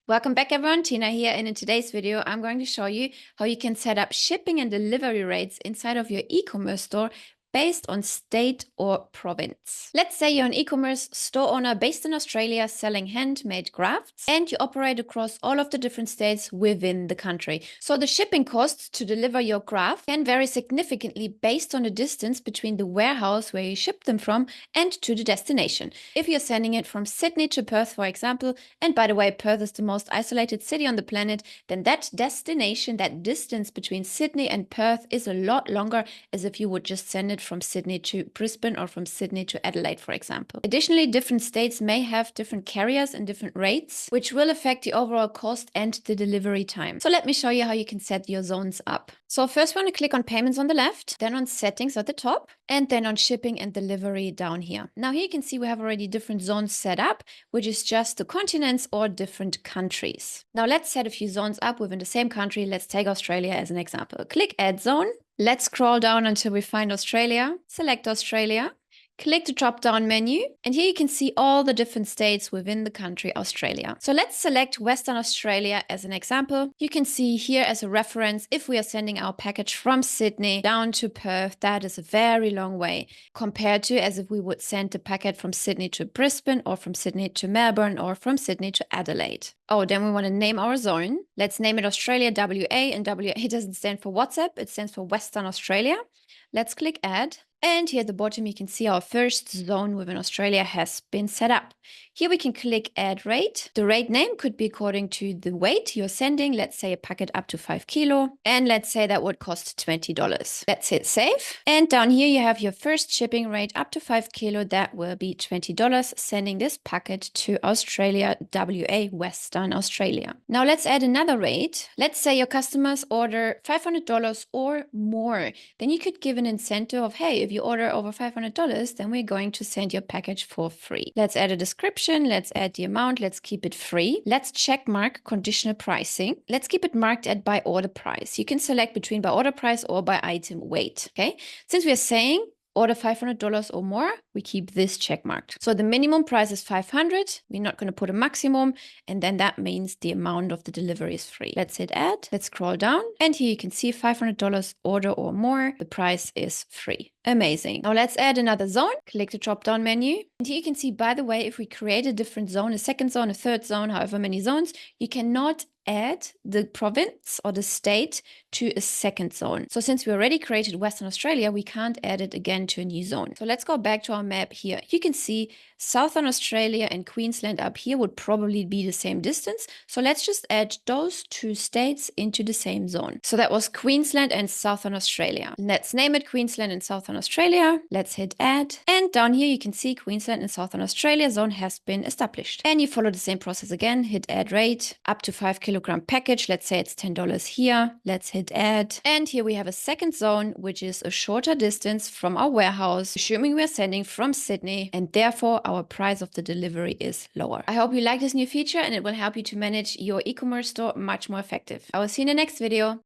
Welcome back everyone, Tina here, and in today's video I'm going to show you how you can set up shipping and delivery rates inside of your e-commerce store based on state or province. Let's say you're an e-commerce store owner based in Australia selling handmade crafts and you operate across all of the different states within the country. So the shipping costs to deliver your craft can vary significantly based on the distance between the warehouse where you ship them from and to the destination. If you're sending it from Sydney to Perth, for example, and by the way, Perth is the most isolated city on the planet, then that destination, that distance between Sydney and Perth is a lot longer as if you would just send it from Sydney to Brisbane or from Sydney to Adelaide, for example. Additionally, different states may have different carriers and different rates, which will affect the overall cost and the delivery time. So let me show you how you can set your zones up. So first we want to click on payments on the left, then on settings at the top, and then on shipping and delivery down here. Now here you can see we have already different zones set up, which is just the continents or different countries. Now let's set a few zones up within the same country. Let's take Australia as an example. Click add zone. Let's scroll down until we find Australia. Select Australia. Click the drop-down menu, and here you can see all the different states within the country Australia. So let's select Western Australia as an example. You can see here as a reference, if we are sending our package from Sydney down to Perth, that is a very long way compared to as if we would send the packet from Sydney to Brisbane or from Sydney to Melbourne or from Sydney to Adelaide. Oh, then we want to name our zone. Let's name it Australia WA, and WA doesn't stand for WhatsApp, it stands for Western Australia. Let's click add. And here at the bottom, you can see our first zone within Australia has been set up. Here we can click add rate. The rate name could be according to the weight you're sending. Let's say a packet up to 5 kilo. And let's say that would cost $20. Let's hit save. And down here, you have your first shipping rate up to 5 kilo. That will be $20, sending this packet to Australia, WA, Western Australia. Now let's add another rate. Let's say your customers order $500 or more. Then you could give an incentive of, hey, if you order over $500, then we're going to send your package for free. Let's add a description. Let's add the amount. Let's keep it free. Let's check mark conditional pricing. Let's keep it marked at by order price. You can select between by order price or by item weight. Okay. Since we are saying order $500 or more, we keep this check marked. So the minimum price is $500. We're not going to put a maximum. And then that means the amount of the delivery is free. Let's hit add. Let's scroll down. And here you can see $500 order or more. The price is free. Amazing. Now let's add another zone. Click the drop down menu. And here you can see, by the way, if we create a different zone, a second zone, a third zone, however many zones, you cannot add the province or the state to a second zone. So since we already created Western Australia, we can't add it again to a new zone. So let's go back to our map here. You can see Southern Australia and Queensland up here would probably be the same distance. So let's just add those two states into the same zone. So that was Queensland and Southern Australia. Let's name it Queensland and Southern Australia. Let's hit add. And down here you can see Queensland and Southern Australia zone has been established. And you follow the same process again. Hit add rate up to 5 kilogram package. Let's say it's $10 here. Let's hit add. And here we have a second zone, which is a shorter distance from our warehouse, assuming we're sending from Sydney, and therefore our price of the delivery is lower. I hope you like this new feature and it will help you to manage your e-commerce store much more effective. I will see you in the next video.